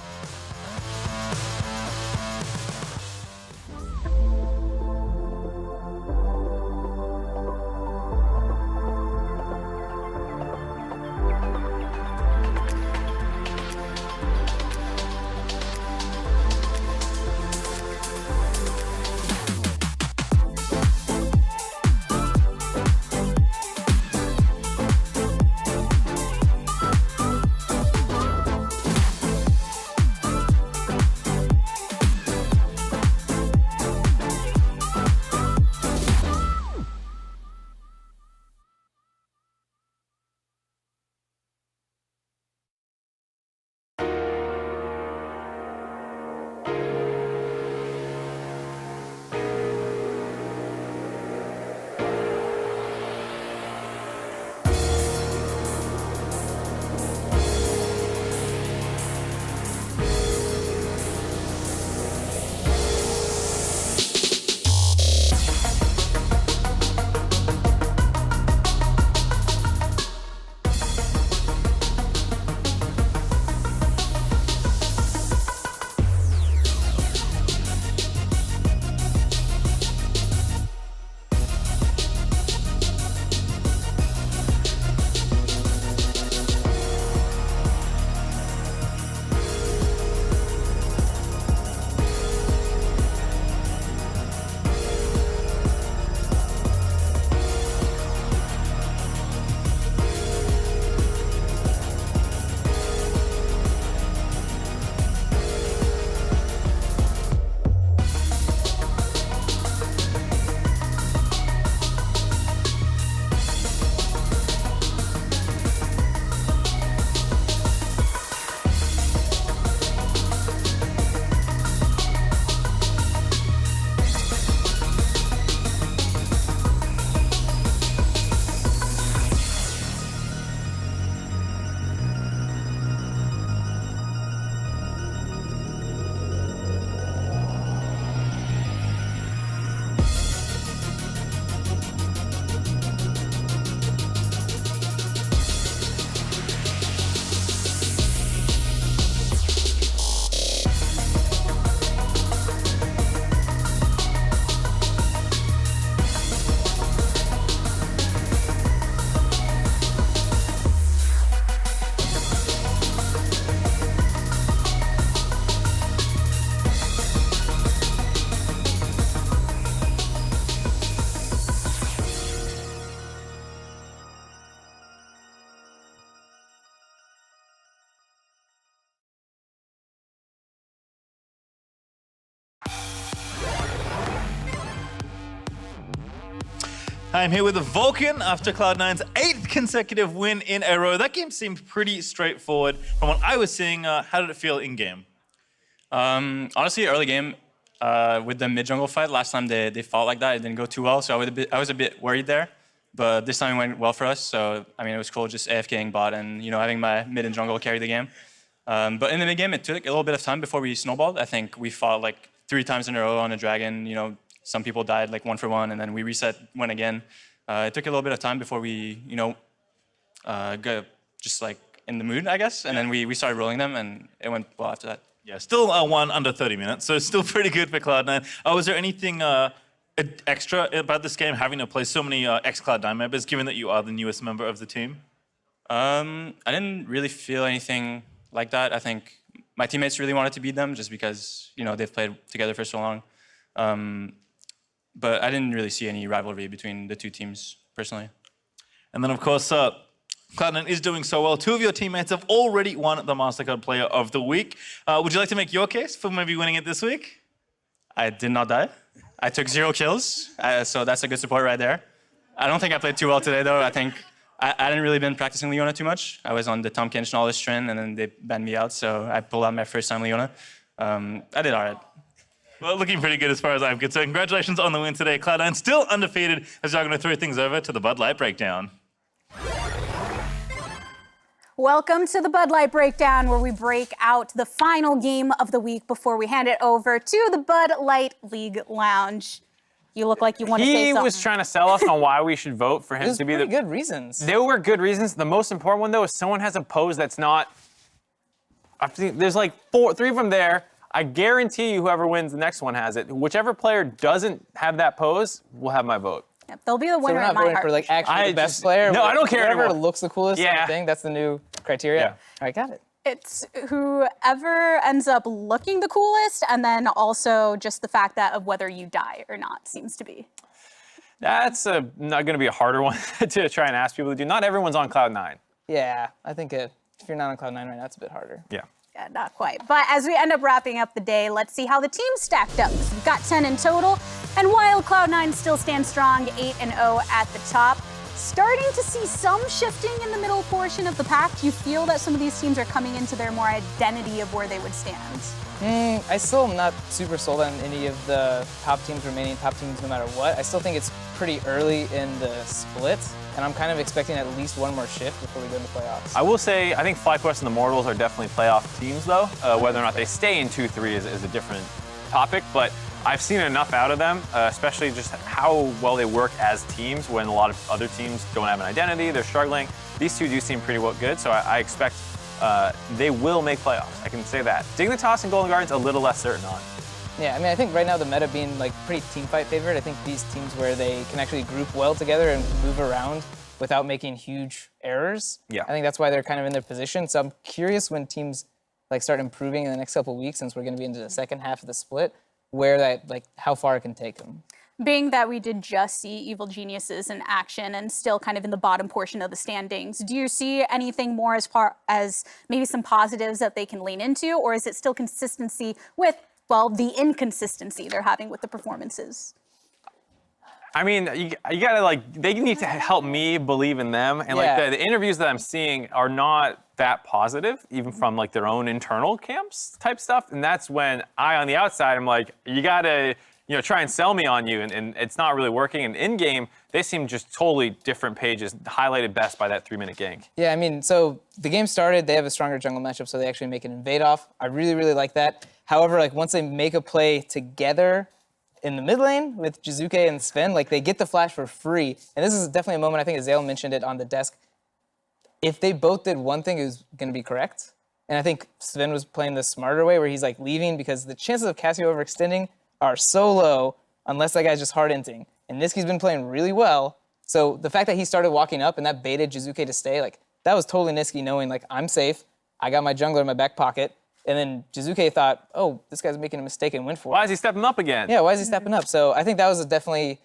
I'm here with the Vulcan after Cloud9's 8th consecutive win in a row. That game seemed pretty straightforward from what I was seeing. How did it feel in game? Honestly, early game with the mid jungle fight, last time they fought like that, it didn't go too well, so I was a bit worried there. But this time it went well for us, so I mean it was cool just AFKing bot and having my mid and jungle carry the game. But in the mid game, it took a little bit of time before we snowballed. I think we fought like 3 times in a row on a dragon. Some people died like 1 for 1, and then we reset, went again. It took a little bit of time before we got just like in the mood, I guess, and then we started rolling them, and it went well after that. Yeah, still won under 30 minutes, so still pretty good for Cloud9. Was there anything extra about this game, having to play so many ex-Cloud9 members, given that you are the newest member of the team? I didn't really feel anything like that. I think my teammates really wanted to beat them just because, they've played together for so long. But I didn't really see any rivalry between the 2 teams, personally. And then, of course, Cloud9 is doing so well. 2 of your teammates have already won the MasterCard Player of the Week. Would you like to make your case for maybe winning it this week? I did not die. I took 0 kills, so that's a good support right there. I don't think I played too well today, though. I think I hadn't really been practicing Leona too much. I was on the Tom Kench knowledge trend, and then they banned me out, so I pulled out my first time Leona. I did all right. Well, looking pretty good as far as I'm concerned. Congratulations on the win today. Cloud9 still undefeated, as you're going to throw things over to the Bud Light Breakdown. Welcome to the Bud Light Breakdown, where we break out the final game of the week before we hand it over to the Bud Light League Lounge. You look like you want to say something. He was trying to sell us on why we should vote for him to be the... good reasons. There were good reasons. The most important one, though, is someone has a pose that's not... I think there's like 3 of them there. I guarantee you whoever wins the next one has it. Whichever player doesn't have that pose will have my vote. Yep, they'll be the winner so we're not in my voting heart. for like actually the best player? No, I don't care Whoever anymore. looks the coolest sort of thing, that's the new criteria? Yeah. All right, got it. It's whoever ends up looking the coolest, and then also just the fact that of whether you die or not seems to be. That's not going to be a harder one to try and ask people to do. Not everyone's on Cloud9. Yeah, I think if you're not on Cloud9 right now, it's a bit harder. Yeah. Yeah, not quite. But as we end up wrapping up the day, let's see how the team stacked up. So we've got 10 in total, and while Cloud9 still stands strong, 8-0 at the top, starting to see some shifting in the middle portion of the pack. Do you feel that some of these teams are coming into their more identity of where they would stand? I still am not super sold on any of the remaining top teams no matter what. I still think it's pretty early in the split, and I'm kind of expecting at least one more shift before we go into playoffs. I will say, I think FlyQuest and the Mortals are definitely playoff teams, though. Whether or not they stay in 2-3 is a different topic, but I've seen enough out of them, especially just how well they work as teams when a lot of other teams don't have an identity, they're struggling. These 2 do seem pretty good, so I expect they will make playoffs. I can say that. Dignitas and Golden Guardians a little less certain on. Yeah, I mean, I think right now the meta being like pretty team fight favored. I think these teams where they can actually group well together and move around without making huge errors. Yeah. I think that's why they're kind of in their position. So I'm curious when teams like start improving in the next couple of weeks, since we're going to be into the second half of the split, where that how far it can take them. Being that we did just see Evil Geniuses in action and still kind of in the bottom portion of the standings, do you see anything more as far as maybe some positives that they can lean into, or is it still consistency with, well, the inconsistency they're having with the performances? I mean, you gotta they need to help me believe in them, and the interviews that I'm seeing are not that positive, even from like their own internal camps type stuff, and that's when I, on the outside, I'm like, you gotta try and sell me on you, and it's not really working. And in game, they seem just totally different pages, highlighted best by that 3-minute gank. Yeah, I mean, so the game started, they have a stronger jungle matchup, so they actually make an invade off. I really, really like that. However, like once they make a play together in the mid lane with Jiizuke and Zven, like they get the flash for free. And this is definitely a moment, I think Zeyzal mentioned it on the desk. If they both did one thing, it was going to be correct. And I think Zven was playing the smarter way, where he's like leaving, because the chances of Cassio overextending are so low unless that guy's just hard inting. And Nisqy's been playing really well. So the fact that he started walking up and that baited Jiizuke to stay, like that was totally Nisqy knowing like I'm safe. I got my jungler in my back pocket. And then Jiizuke thought, oh, this guy's making a mistake and went for it. Why is he stepping up again? Yeah, why is he stepping up? So I think that was definitely,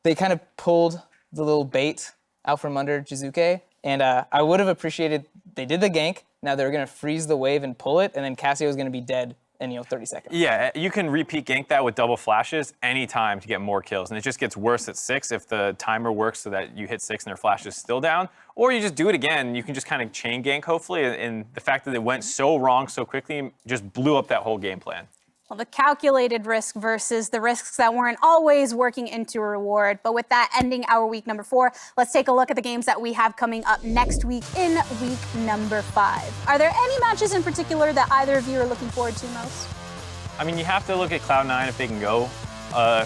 they kind of pulled the little bait out from under Jiizuke. And I would have appreciated, they did the gank. Now they're going to freeze the wave and pull it. And then Cassio is going to be dead in 30 seconds. Yeah, you can repeat gank that with double flashes anytime to get more kills, and it just gets worse at 6 if the timer works so that you hit 6 and their flash is still down, or you just do it again. You can just kind of chain gank, hopefully, and the fact that it went so wrong so quickly just blew up that whole game plan. Well, the calculated risk versus the risks that weren't always working into a reward. But with that ending our week number 4, let's take a look at the games that we have coming up next week in week number 5. Are there any matches in particular that either of you are looking forward to most? I mean, you have to look at Cloud9 if they can go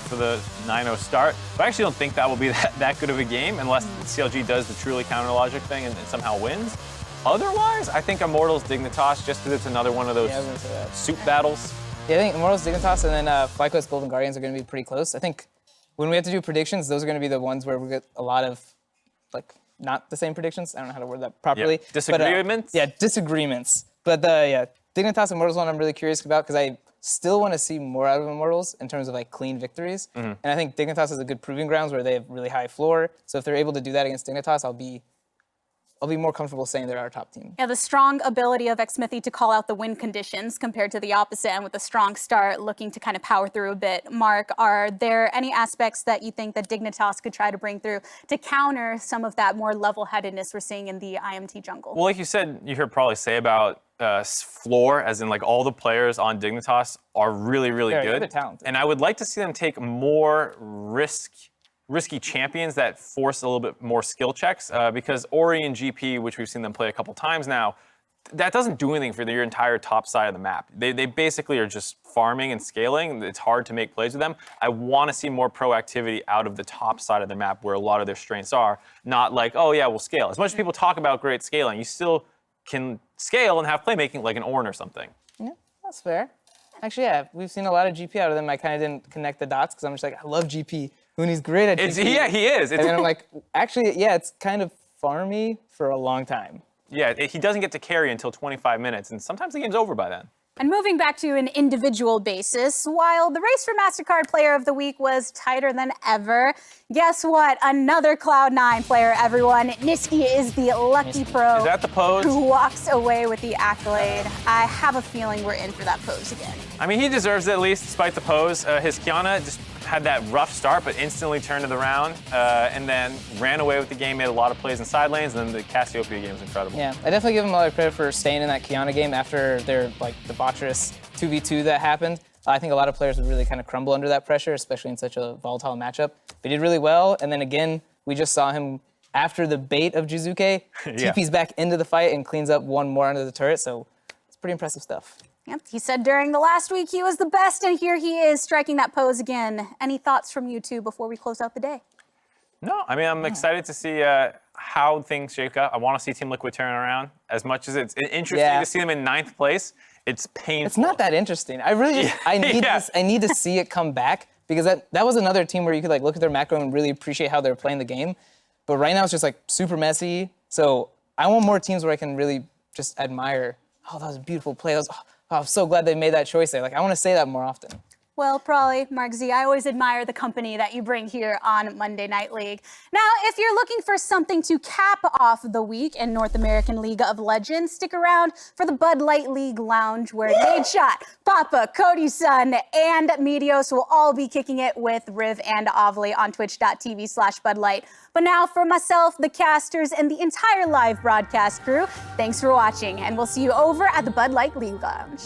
for the 9-0 start. But I actually don't think that will be that good of a game unless CLG does the truly counter logic thing and somehow wins. Otherwise, I think Immortals Dignitas, just because it's another one of those soup battles. Yeah, I think Immortals Dignitas and then FLICKR Golden Guardians are going to be pretty close. I think when we have to do predictions, those are going to be the ones where we get a lot of, like, not the same predictions. I don't know how to word that properly. Yeah. Disagreements? But, disagreements. But yeah, Dignitas Immortals one I'm really curious about because I still want to see more out of Immortals in terms of like clean victories. And I think Dignitas is a good proving grounds where they have really high floor. So if they're able to do that against Dignitas, I'll be more comfortable saying they're our top team. Yeah, the strong ability of Xmithy to call out the win conditions compared to the opposite, and with a strong start looking to kind of power through a bit. Mark, are there any aspects that you think that Dignitas could try to bring through to counter some of that more level-headedness we're seeing in the IMT jungle? Well, like you said, you heard probably say about floor, as in like all the players on Dignitas are really, really good. They're talented. And I would like to see them take more risky champions that force a little bit more skill checks because Ori and GP, which we've seen them play a couple times now, that doesn't do anything for your entire top side of the map. They basically are just farming and scaling. It's hard to make plays with them. I want to see more proactivity out of the top side of the map where a lot of their strengths are, not like, oh yeah, we'll scale. As much as people talk about great scaling, you still can scale and have playmaking like an Ornn or something. Yeah, that's fair. Actually, yeah, we've seen a lot of GP out of them. I kind of didn't connect the dots because I'm just like, I love GP. When he's great at GP. Yeah, he is. And then I'm like, actually, yeah, it's kind of farmy for a long time. Yeah, he doesn't get to carry until 25 minutes, and sometimes the game's over by then. And moving back to an individual basis, while the race for MasterCard Player of the Week was tighter than ever, guess what? Another Cloud9 player, everyone. Nisqy is the lucky pro. Is that the pose? Who walks away with the accolade. I have a feeling we're in for that pose again. I mean, he deserves it at least, despite the pose. His Qiyana just had that rough start, but instantly turned it around, and then ran away with the game, made a lot of plays in side lanes, and then the Cassiopeia game was incredible. Yeah, I definitely give him a lot of credit for staying in that Qiyana game after their like debaucherous 2v2 that happened. I think a lot of players would really kind of crumble under that pressure, especially in such a volatile matchup. But he did really well, and then again, we just saw him after the bait of Jiizuke, TP's back into the fight and cleans up one more under the turret, so it's pretty impressive stuff. Yep, he said during the last week he was the best, and here he is striking that pose again. Any thoughts from you two before we close out the day? No, I mean, I'm excited to see how things shake up. I want to see Team Liquid turn around. As much as it's interesting to see them in 9th place, it's painful. It's not that interesting. I really just, I need to see it come back because that was another team where you could like look at their macro and really appreciate how they're playing the game. But right now it's just like super messy. So I want more teams where I can really just admire, oh, that was a beautiful play. I'm so glad they made that choice there. Like, I want to say that more often. Well, probably, Mark Z, I always admire the company that you bring here on Monday Night League. Now, if you're looking for something to cap off the week in North American League of Legends, stick around for the Bud Light League Lounge, where Nadeshot, Papa, Cody's son, and Meteos will all be kicking it with Riv and Ovly on twitch.tv/BudLight. But now, for myself, the casters, and the entire live broadcast crew, thanks for watching, and we'll see you over at the Bud Light League Lounge.